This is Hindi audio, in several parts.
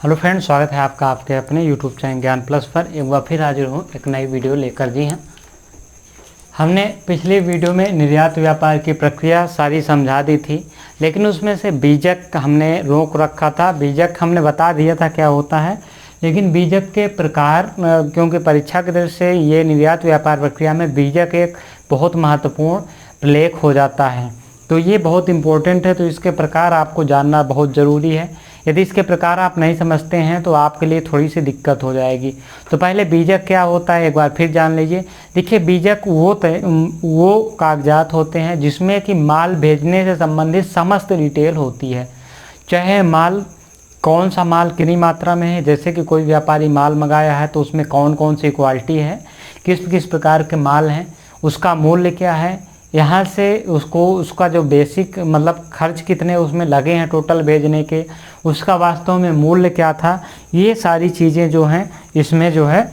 हेलो फ्रेंड्स, स्वागत है आपका आपके अपने यूट्यूब चैनल ज्ञान प्लस पर। एक बार फिर हाजिर हूँ एक नई वीडियो लेकर। जी हाँ, हमने पिछली वीडियो में निर्यात व्यापार की प्रक्रिया सारी समझा दी थी, लेकिन उसमें से बीजक हमने रोक रखा था। बीजक हमने बता दिया था क्या होता है, लेकिन बीजक के प्रकार, क्योंकि परीक्षा की दृष्टि से ये निर्यात व्यापार प्रक्रिया में बीजक एक बहुत महत्वपूर्ण प्रलेख हो जाता है, तो ये बहुत इम्पोर्टेंट है। तो इसके प्रकार आपको जानना बहुत ज़रूरी है। यदि इसके प्रकार आप नहीं समझते हैं तो आपके लिए थोड़ी सी दिक्कत हो जाएगी। तो पहले बीजक क्या होता है एक बार फिर जान लीजिए। देखिए, बीजक वो कागजात होते हैं जिसमें कि माल भेजने से संबंधित समस्त डिटेल होती है। चाहे माल कौन सा माल कितनी मात्रा में है, जैसे कि कोई व्यापारी माल मंगाया है तो उसमें कौन कौन सी क्वालिटी है, किस किस प्रकार के माल हैं, उसका मूल्य क्या है, यहाँ से उसका जो बेसिक मतलब खर्च कितने उसमें लगे हैं टोटल भेजने के, उसका वास्तव में मूल्य क्या था, ये सारी चीज़ें जो हैं इसमें जो है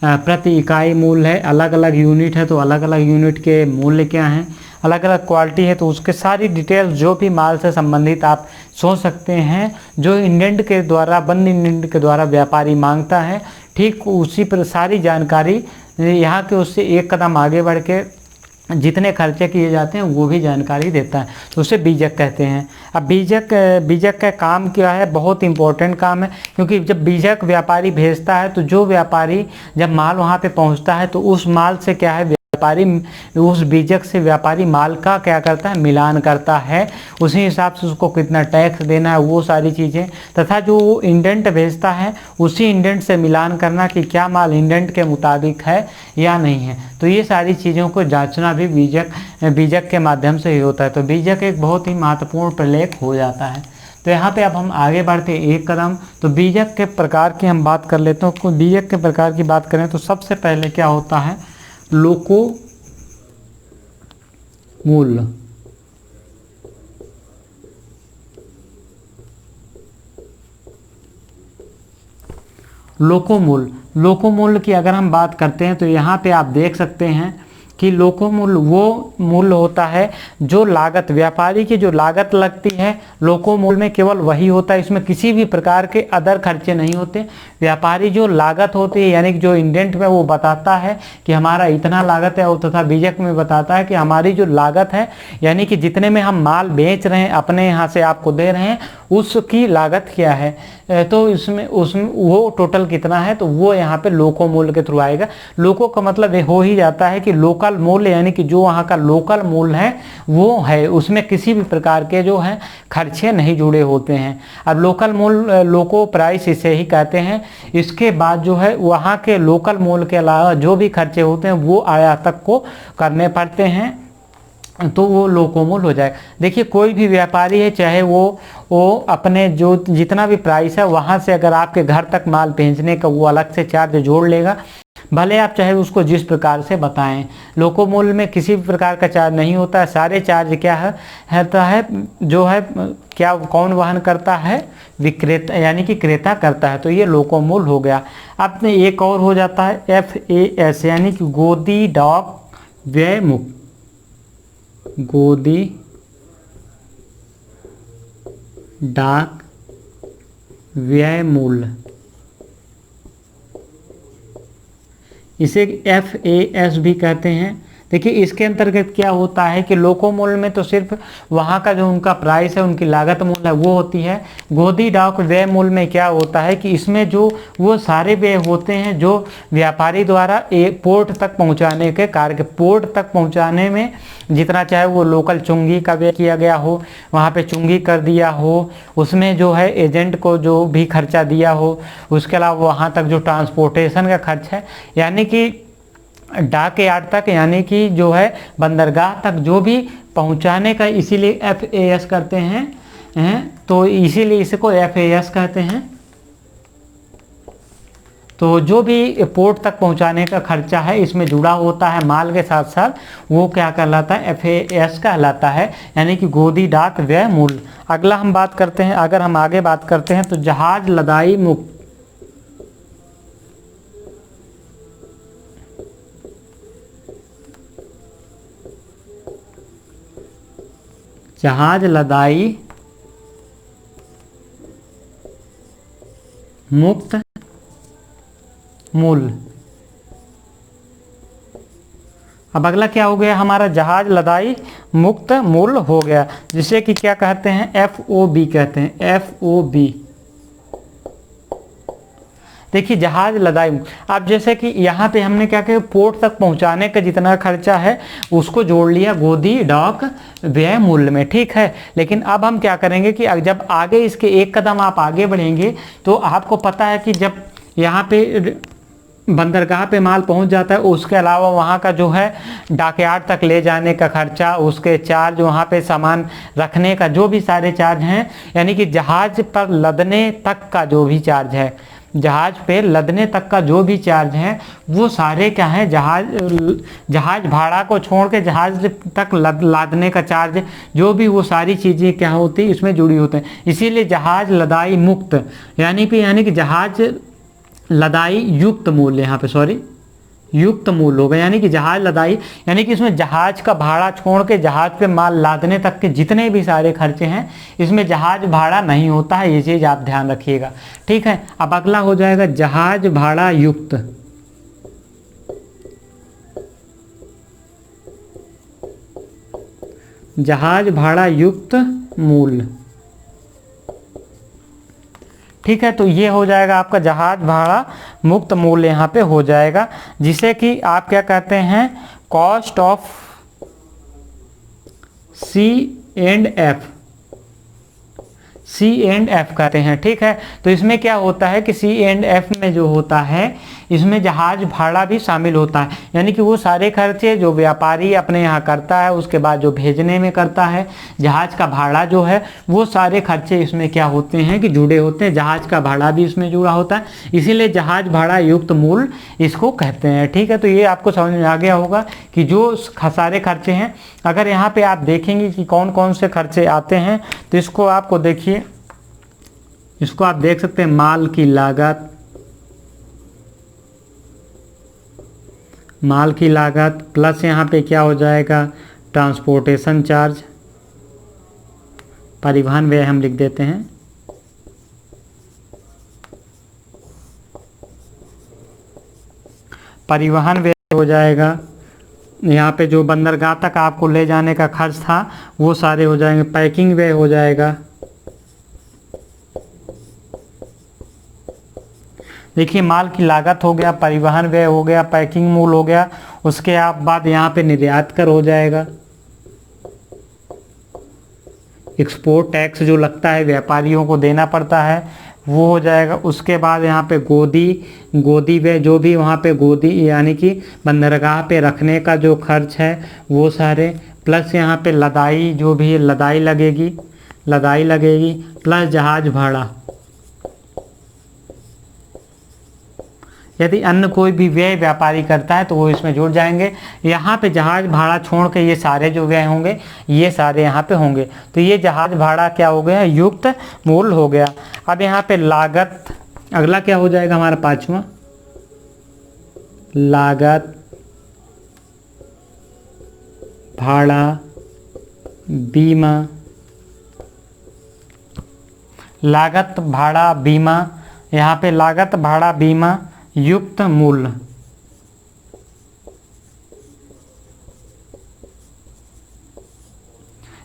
प्रति इकाई मूल्य है। अलग अलग यूनिट है तो अलग अलग यूनिट के मूल्य क्या हैं, अलग अलग क्वालिटी है तो उसके सारी डिटेल्स जो भी माल से संबंधित आप सोच सकते हैं, जो इंडेंट के द्वारा बंद इंडेंट के द्वारा व्यापारी मांगता है, ठीक उसी पर सारी जानकारी यहाँ के उससे एक कदम आगे बढ़ के जितने खर्चे किए जाते हैं वो भी जानकारी देता है, तो उसे बीजक कहते हैं। अब बीजक का काम क्या है, बहुत इंपॉर्टेंट काम है, क्योंकि जब बीजक व्यापारी भेजता है तो जो व्यापारी जब माल वहाँ पे पहुँचता है तो उस माल से क्या है, व्यापारी उस बीजक से व्यापारी माल का क्या करता है, मिलान करता है। उसी हिसाब से उसको कितना टैक्स देना है वो सारी चीज़ें, तथा जो इंडेंट भेजता है उसी इंडेंट से मिलान करना कि क्या माल इंडेंट के मुताबिक है या नहीं है। तो ये सारी चीज़ों को जांचना भी बीजक के माध्यम से ही होता है। तो बीजक एक बहुत ही महत्वपूर्ण प्रलेख हो जाता है। तो यहाँ पे अब हम आगे बढ़ते एक कदम, तो बीजक के प्रकार की हम बात कर लेते हैं। बीजक के प्रकार की बात करें तो सबसे पहले क्या होता है, लोको मूल्य। लोकोमूल्य की अगर हम बात करते हैं तो यहाँ पे आप देख सकते हैं कि लोकोमूल्य वो मूल्य होता है जो लागत, व्यापारी की जो लागत लगती है लोकोमूल्य में केवल वही होता है, इसमें किसी भी प्रकार के अदर खर्चे नहीं होते। व्यापारी जो लागत होती है यानी कि जो इंडेंट में वो बताता है कि हमारा इतना लागत है, और तथा बीजक में बताता है कि हमारी जो लागत है यानी कि जितने में हम माल बेच रहे हैं अपने यहाँ से आपको दे रहे हैं उसकी लागत क्या है, तो उसमें वो टोटल कितना है, तो वो यहाँ पे लोको मूल्य के थ्रू आएगा। लोको का मतलब ये हो ही जाता है कि लोकल मूल्य, यानी कि जो वहाँ का लोकल मूल्य है वो है, उसमें किसी भी प्रकार के जो है खर्चे नहीं जुड़े होते हैं। अब लोकल मूल्य, लोको प्राइस इसे ही कहते हैं। इसके बाद जो है वहाँ के लोकल मूल्य के अलावा जो भी खर्चे होते हैं वो आयातक को करने पड़ते हैं, तो वो लोकोमूल्य हो जाएगा। देखिए, कोई भी व्यापारी है चाहे वो अपने जो जितना भी प्राइस है वहाँ से अगर आपके घर तक माल भेजने का वो अलग से चार्ज जोड़ लेगा, भले आप चाहे उसको जिस प्रकार से बताएं। लोकोमूल्य में किसी भी प्रकार का चार्ज नहीं होता है। सारे चार्ज क्या है जो है क्या कौन वहन करता है, विक्रेता यानी कि क्रेता करता है। तो ये लोकोमूल्य हो गया। अब एक और हो जाता है FAS यानी कि गोदी डाक व्यय मुक्त। गोदी डाक व्यय मूल्य, इसे FAS भी कहते हैं। देखिए, इसके अंतर्गत क्या होता है कि लोकोमूल्य में तो सिर्फ वहाँ का जो उनका प्राइस है, उनकी लागत मूल्य है वो होती है। गोदी डाक व्यय मूल्य में क्या होता है कि इसमें जो वो सारे व्यय होते हैं जो व्यापारी द्वारा पोर्ट तक पहुँचाने के कार्य, पोर्ट तक पहुँचाने में जितना चाहे वो लोकल चुंगी का व्यय किया गया हो, वहाँ पे चुंगी कर दिया हो, उसमें जो है एजेंट को जो भी खर्चा दिया हो, उसके अलावा वहाँ तक जो ट्रांसपोर्टेशन का खर्च है, यानी कि डाक यार्ड तक यानी कि जो है बंदरगाह तक जो भी पहुंचाने का, इसीलिए FAS करते हैं। तो इसीलिए इसको FAS कहते हैं। तो जो भी पोर्ट तक पहुंचाने का खर्चा है इसमें जुड़ा होता है माल के साथ साथ, वो क्या कहलाता है, FAS कहलाता है, यानी कि गोदी डाक व्यय मूल्य। अगला हम बात करते हैं, अगर हम आगे बात करते हैं तो जहाज लदाई मुक्त। जहाज लदाई मुक्त मूल्य। अब अगला क्या हो गया हमारा, जहाज लदाई मुक्त मूल्य हो गया, जिसे कि क्या कहते हैं, FOB कहते हैं, FOB। देखिए जहाज लदाई, अब जैसे कि यहाँ पे हमने क्या किया, पोर्ट तक पहुँचाने का जितना खर्चा है उसको जोड़ लिया गोदी डॉक व्यय मूल्य में, ठीक है। लेकिन अब हम क्या करेंगे कि जब आगे इसके एक कदम आप आगे बढ़ेंगे तो आपको पता है कि जब यहाँ पे बंदरगाह पे माल पहुंच जाता है, उसके अलावा वहाँ का जो है डॉकयार्ड तक ले जाने का खर्चा, उसके चार्ज, वहाँ पे सामान रखने का जो भी सारे चार्ज हैं, यानी कि जहाज पर लदने तक का जो भी चार्ज है, जहाज पे लदने तक का जो भी चार्ज है वो सारे क्या है, जहाज भाड़ा को छोड़ के जहाज तक लादने का चार्ज, जो भी वो सारी चीज़ें क्या होती है इसमें जुड़ी होती हैं। इसीलिए जहाज लदाई मुक्त यानी कि जहाज लदाई युक्त मूल्य, यहाँ पे सॉरी युक्त मूल्य होगा, यानी कि जहाज लदाई यानी कि इसमें जहाज का भाड़ा छोड़ के जहाज पे माल लादने तक के जितने भी सारे खर्चे हैं इसमें जहाज भाड़ा नहीं होता है, ये चीज़ आप ध्यान रखिएगा, ठीक है। अब अगला हो जाएगा जहाज भाड़ा युक्त। जहाज भाड़ा युक्त मूल्य, ठीक है। तो ये हो जाएगा आपका जहाज भाड़ा मुक्त मूल्य यहाँ पे हो जाएगा, जिसे कि आप क्या कहते हैं, कॉस्ट ऑफ C&F कहते हैं, ठीक है। तो इसमें क्या होता है कि C&F में जो होता है इसमें जहाज भाड़ा भी शामिल होता है, यानी कि वो सारे खर्चे जो व्यापारी अपने यहाँ करता है, उसके बाद जो भेजने में करता है, जहाज का भाड़ा जो है वो सारे खर्चे इसमें क्या होते हैं कि जुड़े होते हैं, जहाज का भाड़ा भी इसमें जुड़ा होता है, इसीलिए जहाज भाड़ा युक्त मूल्य इसको कहते हैं, ठीक है। तो ये आपको समझ में आ गया होगा कि जो सारे खर्चे हैं, अगर यहाँ पे आप देखेंगे कि कौन कौन से खर्चे आते हैं तो इसको आपको देखिए, इसको आप देख सकते हैं, माल की लागत, माल की लागत प्लस यहाँ पे क्या हो जाएगा, ट्रांसपोर्टेशन चार्ज, परिवहन व्यय हम लिख देते हैं, परिवहन व्यय हो जाएगा, यहाँ पे जो बंदरगाह तक आपको ले जाने का खर्च था वो सारे हो जाएंगे, पैकिंग व्यय हो जाएगा। देखिए माल की लागत हो गया, परिवहन व्यय हो गया, पैकिंग मूल्य हो गया, उसके बाद यहाँ पे निर्यात कर हो जाएगा, एक्सपोर्ट टैक्स जो लगता है व्यापारियों को देना पड़ता है वो हो जाएगा। उसके बाद यहाँ पे गोदी व्यय, जो भी वहाँ पे गोदी यानी कि बंदरगाह पे रखने का जो खर्च है वो सारे, प्लस यहाँ पे लदाई, जो भी लदाई लगेगी प्लस जहाज भाड़ा। यदि अन्य कोई भी व्यय व्यापारी करता है तो वो इसमें जुड़ जाएंगे। यहाँ पे जहाज भाड़ा छोड़ के ये सारे जो व्यय होंगे ये सारे यहाँ पे होंगे। तो ये जहाज भाड़ा क्या हो गया, युक्त मूल्य हो गया। अब यहाँ पे लागत, अगला क्या हो जाएगा हमारा पांचवा, लागत भाड़ा बीमा। लागत भाड़ा बीमा, यहाँ पे लागत भाड़ा बीमा युक्त मूल्य।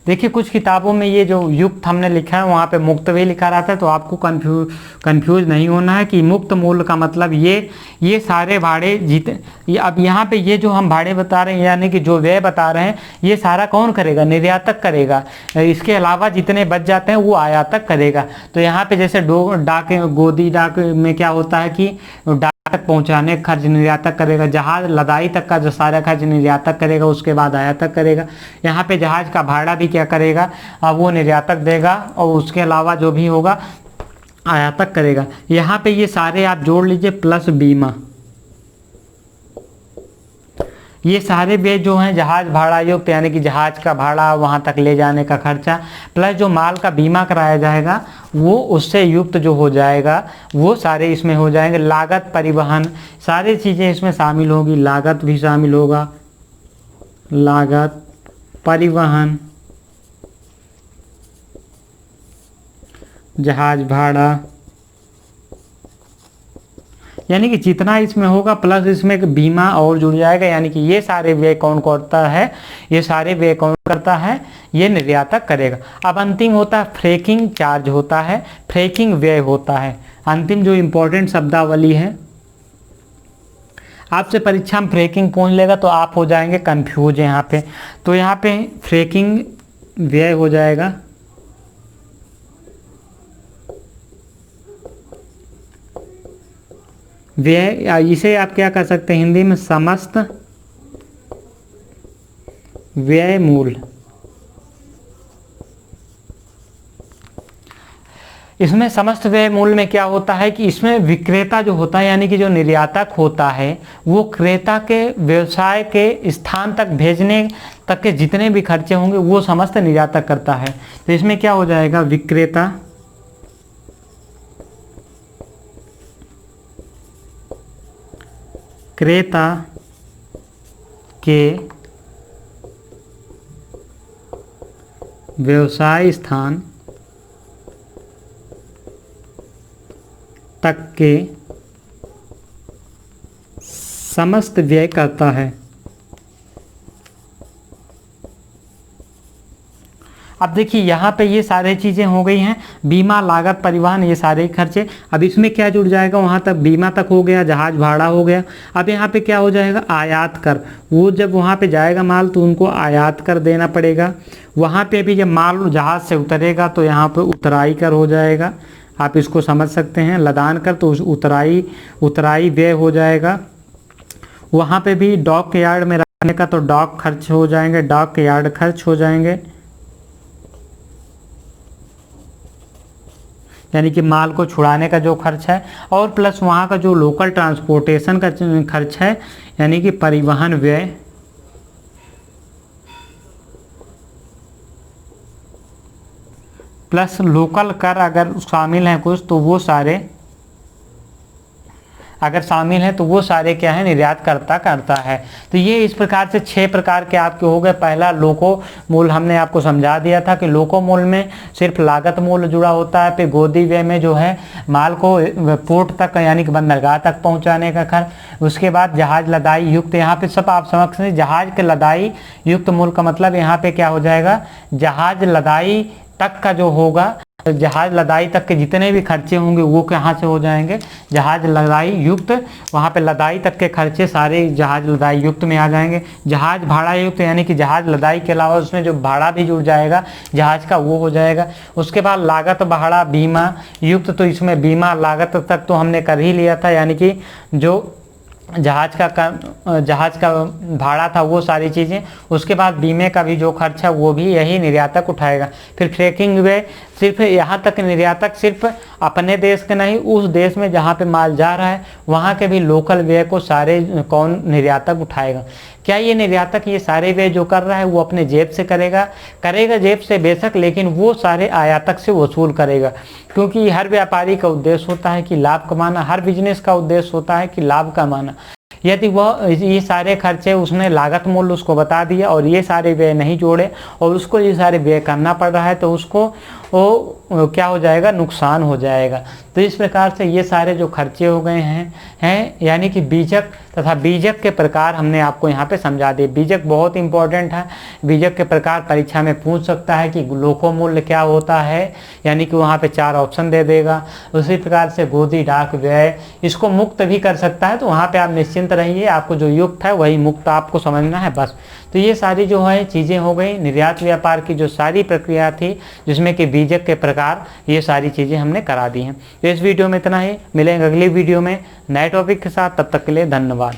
देखिए कुछ किताबों में ये जो युक्त हमने लिखा है वहाँ पे मुक्त भी लिखा रहता है, तो आपको कंफ्यूज नहीं होना है कि मुक्त मूल्य का मतलब ये सारे भाड़े अब यहाँ पे ये जो हम भाड़े बता रहे हैं यानी कि जो व्यय बता रहे हैं ये सारा कौन करेगा, निर्यातक करेगा। इसके अलावा जितने बच जाते हैं वो आयातक करेगा। तो यहाँ पे जैसे गोदी डाक में क्या होता है कि तक पहुंचाने का खर्च निर्यातक करेगा, जहाज लदाई तक का जो सारा खर्च निर्यातक करेगा, उसके बाद आयातक करेगा। यहाँ पे जहाज का भाड़ा भी क्या करेगा, अब वो निर्यातक देगा और उसके अलावा जो भी होगा आयातक करेगा। यहाँ पे ये सारे आप जोड़ लीजिए, प्लस बीमा। ये सारे व्यय जो हैं जहाज भाड़ा युक्त यानी कि जहाज का भाड़ा, वहाँ तक ले जाने का खर्चा, प्लस जो माल का बीमा कराया जाएगा वो उससे युक्त जो हो जाएगा वो सारे इसमें हो जाएंगे। लागत परिवहन सारी चीज़ें इसमें शामिल होगी, लागत भी शामिल होगा, लागत परिवहन, जहाज भाड़ा, यानी कि जितना इसमें होगा प्लस इसमें एक बीमा और जुड़ जाएगा, यानी कि ये सारे व्यय कौन करता है, ये सारे व्यय कौन करता है, ये निर्यातक करेगा। अब अंतिम होता है फ्रेकिंग चार्ज होता है, फ्रेकिंग व्यय होता है। अंतिम जो इम्पोर्टेंट शब्दावली है, आपसे परीक्षा में फ्रेकिंग पूछ लेगा तो आप हो जाएंगे कंफ्यूज यहाँ पे। तो यहाँ पे फ्रेकिंग व्यय हो जाएगा व्यय, इसे आप क्या कर सकते हैं हिंदी में, समस्त व्यय मूल। इसमें समस्त व्यय मूल में क्या होता है कि इसमें विक्रेता जो होता है, यानी कि जो निर्यातक होता है, वो क्रेता के व्यवसाय के स्थान तक भेजने तक के जितने भी खर्चे होंगे वो समस्त निर्यातक करता है। तो इसमें क्या हो जाएगा, विक्रेता क्रेता के व्यवसाय स्थान तक के समस्त व्यय करता है। अब देखिए यहाँ पे ये सारे चीज़ें हो गई हैं, बीमा, लागत, परिवहन, ये सारे खर्चे। अब इसमें क्या जुड़ जाएगा, वहाँ तक बीमा तक हो गया, जहाज भाड़ा हो गया। अब यहाँ पे क्या हो जाएगा, आयात कर। वो जब वहाँ पे जाएगा माल तो उनको आयात कर देना पड़ेगा। वहाँ पे भी जब माल जहाज़ से उतरेगा तो यहाँ पे उतराई कर हो जाएगा, आप इसको समझ सकते हैं। लदान कर तो उतराई व्यय हो जाएगा। वहाँ पे भी डॉक यार्ड में रखने का तो डॉक खर्च हो जाएंगे, डॉक यार्ड खर्च हो जाएंगे, यानी कि माल को छुड़ाने का जो खर्च है, और प्लस वहाँ का जो लोकल ट्रांसपोर्टेशन का खर्च है, यानी कि परिवहन व्यय, प्लस लोकल कर अगर शामिल हैं कुछ तो वो सारे अगर शामिल है तो वो सारे क्या है, निर्यात करता है। तो ये इस प्रकार से 6 प्रकार के आपके हो गए। पहला लोको मूल हमने आपको समझा दिया था कि लोको मूल में सिर्फ लागत मूल जुड़ा होता है। फिर गोदी व्यय में जो है माल को पोर्ट तक यानी कि बंदरगाह तक पहुंचाने का खर्च। उसके बाद जहाज लदाई युक्त, यहाँ पे सब आप समझ सकते हैं, जहाज के लदाई युक्त मूल का मतलब यहाँ पे क्या हो जाएगा, जहाज लदाई तक का जो होगा, जहाज लदाई तक के जितने भी खर्चे होंगे वो कहाँ से हो जाएंगे, जहाज लदाई युक्त। वहाँ पे लदाई तक के खर्चे सारे जहाज लदाई युक्त में आ जाएंगे। जहाज भाड़ा युक्त यानी कि जहाज लदाई के अलावा उसमें जो भाड़ा भी जुड़ जाएगा जहाज का वो हो जाएगा। उसके बाद लागत भाड़ा बीमा युक्त, तो इसमें बीमा लागत तक तो हमने कर ही लिया था, यानी कि जो जहाज का भाड़ा था वो सारी चीज़ें। उसके बाद बीमे का भी जो खर्च है वो भी यही निर्यातक उठाएगा। फिर फ्रेकिंग व्यय, सिर्फ यहाँ तक निर्यातक सिर्फ अपने देश के नहीं, उस देश में जहाँ पे माल जा रहा है वहाँ के भी लोकल व्यय को सारे कौन, निर्यातक उठाएगा। क्या ये निर्यातक ये सारे व्यय जो कर रहा है वो अपने जेब से करेगा जेब से बेशक, लेकिन वो सारे आयातक से वसूल करेगा, क्योंकि हर व्यापारी का उद्देश्य होता है कि लाभ कमाना, हर बिजनेस का उद्देश्य होता है कि लाभ कमाना। यदि वह ये सारे खर्चे उसने लागत मूल्य उसको बता दिया और ये सारे व्यय नहीं जोड़े और उसको ये सारे व्यय करना पड़ रहा है तो उसको वो क्या हो जाएगा, नुकसान हो जाएगा। तो इस प्रकार से ये सारे जो खर्चे हो गए हैं यानी कि बीजक तथा बीजक के प्रकार हमने आपको यहाँ पे समझा दिए। बीजक बहुत इंपॉर्टेंट है, बीजक के प्रकार परीक्षा में पूछ सकता है कि लोको मूल्य क्या होता है, यानी कि वहाँ पे 4 ऑप्शन दे देगा। उसी प्रकार से गोदी डाक व्यय, इसको मुक्त भी कर सकता है, तो वहाँ पे आप निश्चिंत रहिए, आपको जो युक्त है वही मुक्त आपको समझना है बस। तो ये सारी जो है चीज़ें हो गई, निर्यात व्यापार की जो सारी प्रक्रिया थी जिसमें कि बीजक के प्रकार, ये सारी चीज़ें हमने करा दी हैं। तो इस वीडियो में इतना ही, मिलेंगे अगली वीडियो में नए टॉपिक के साथ, तब तक के लिए धन्यवाद।